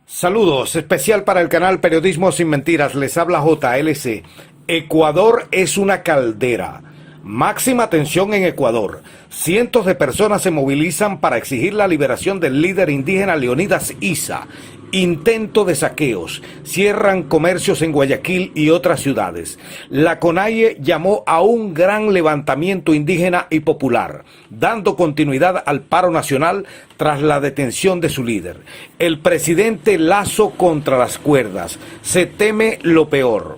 Saludos, especial para el canal Periodismo Sin Mentiras, les habla JLC. Ecuador es una caldera. Máxima tensión en Ecuador. Cientos de personas se movilizan para exigir la liberación del líder indígena Leonidas Issa. Intento de saqueos. Cierran comercios en Guayaquil y otras ciudades. La CONAIE llamó a un gran levantamiento indígena y popular, dando continuidad al paro nacional tras la detención de su líder. El presidente Lasso contra las cuerdas. Se teme lo peor.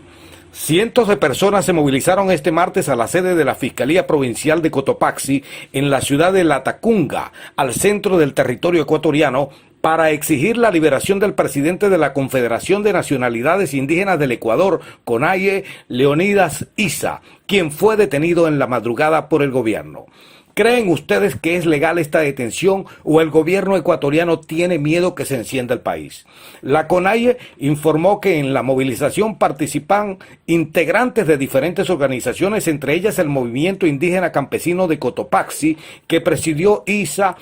Cientos de personas se movilizaron este martes a la sede de la Fiscalía Provincial de Cotopaxi en la ciudad de Latacunga, al centro del territorio ecuatoriano, para exigir la liberación del presidente de la Confederación de Nacionalidades Indígenas del Ecuador, CONAIE, Leonidas Issa, quien fue detenido en la madrugada por el gobierno. ¿Creen ustedes que es legal esta detención o el gobierno ecuatoriano tiene miedo que se encienda el país? La CONAIE informó que en la movilización participan integrantes de diferentes organizaciones, entre ellas el Movimiento Indígena Campesino de Cotopaxi, que presidió Issa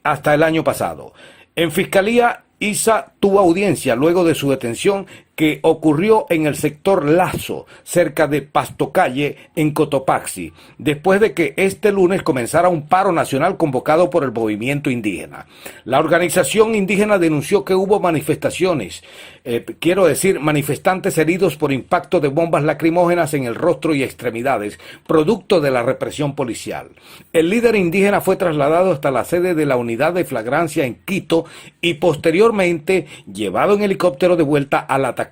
hasta el año pasado. En Fiscalía, Issa tuvo audiencia luego de su detención, que ocurrió en el sector Lasso, cerca de Pastocalle, en Cotopaxi, después de que este lunes comenzara un paro nacional convocado por el movimiento indígena. La organización indígena denunció que hubo manifestantes heridos por impacto de bombas lacrimógenas en el rostro y extremidades, producto de la represión policial. El líder indígena fue trasladado hasta la sede de la unidad de flagrancia en Quito y posteriormente llevado en helicóptero de vuelta a Latacunga.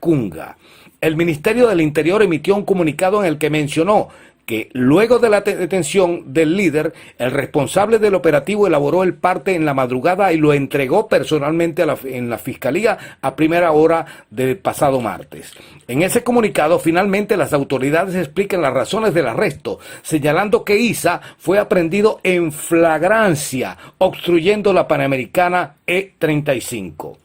El Ministerio del Interior emitió un comunicado en el que mencionó que luego de la detención del líder, el responsable del operativo elaboró el parte en la madrugada y lo entregó personalmente en la Fiscalía a primera hora del pasado martes. En ese comunicado, finalmente, las autoridades explican las razones del arresto, señalando que Issa fue aprehendido en flagrancia, obstruyendo la Panamericana E35.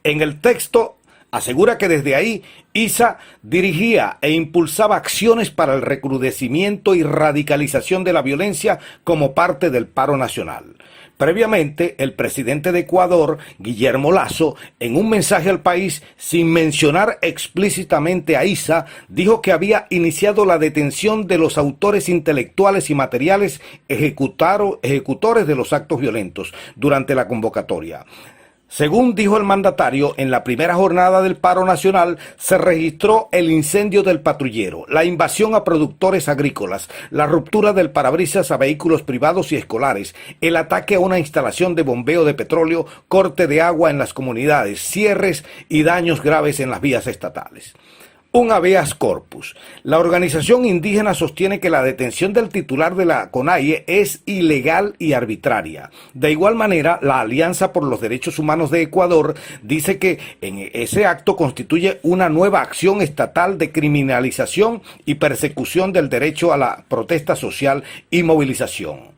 En el texto asegura que desde ahí Issa dirigía e impulsaba acciones para el recrudecimiento y radicalización de la violencia como parte del paro nacional. Previamente, el presidente de Ecuador, Guillermo Lasso, en un mensaje al país, sin mencionar explícitamente a Issa, dijo que había iniciado la detención de los autores intelectuales y materiales ejecutores de los actos violentos durante la convocatoria. Según dijo el mandatario, en la primera jornada del paro nacional se registró el incendio del patrullero, la invasión a productores agrícolas, la ruptura del parabrisas a vehículos privados y escolares, el ataque a una instalación de bombeo de petróleo, corte de agua en las comunidades, cierres y daños graves en las vías estatales. Un habeas corpus. La organización indígena sostiene que la detención del titular de la CONAIE es ilegal y arbitraria. De igual manera, la Alianza por los Derechos Humanos de Ecuador dice que en ese acto constituye una nueva acción estatal de criminalización y persecución del derecho a la protesta social y movilización.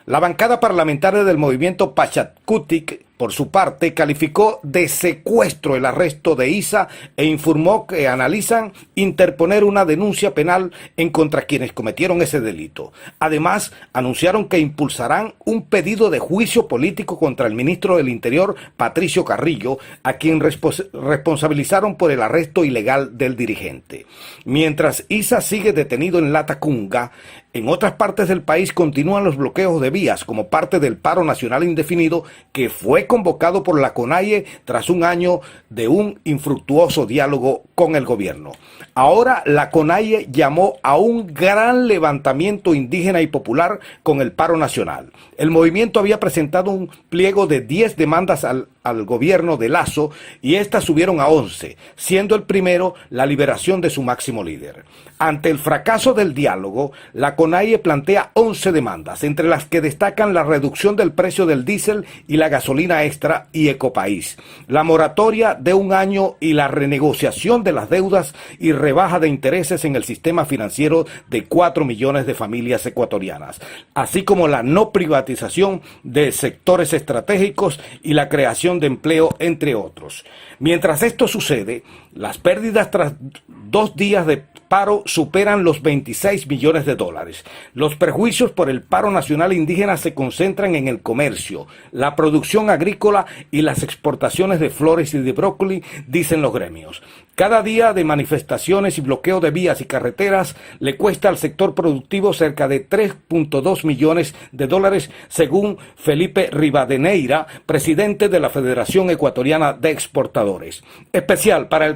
La bancada parlamentaria del movimiento Pachacutic, por su parte, calificó de secuestro el arresto de Issa e informó que analizan interponer una denuncia penal en contra quienes cometieron ese delito. Además, anunciaron que impulsarán un pedido de juicio político contra el ministro del Interior, Patricio Carrillo, a quien responsabilizaron por el arresto ilegal del dirigente. Mientras Issa sigue detenido en Latacunga, en otras partes del país continúan los bloqueos de vías como parte del paro nacional indefinido que fue convocado por la CONAIE tras un año de un infructuoso diálogo con el gobierno. Ahora la CONAIE llamó a un gran levantamiento indígena y popular con el paro nacional. El movimiento había presentado un pliego de 10 demandas al gobierno de Lasso y estas subieron a 11, siendo el primero la liberación de su máximo líder. Ante el fracaso del diálogo, la CONAIE plantea 11 demandas, entre las que destacan la reducción del precio del diésel y la gasolina extra y Ecopaís, la moratoria de un año y la renegociación de las deudas y rebaja de intereses en el sistema financiero de 4 millones de familias ecuatorianas, así como la no privatización de sectores estratégicos y la creación de empleo, entre otros. Mientras esto sucede, las pérdidas tras 2 días de paro superan los 26 millones de dólares. Los perjuicios por el paro nacional indígena se concentran en el comercio, la producción agrícola y las exportaciones de flores y de brócoli, dicen los gremios. Cada día de manifestaciones y bloqueo de vías y carreteras le cuesta al sector productivo cerca de 3.2 millones de dólares, según Felipe Rivadeneira, presidente de la Federación Ecuatoriana de Exportadores. Especial para el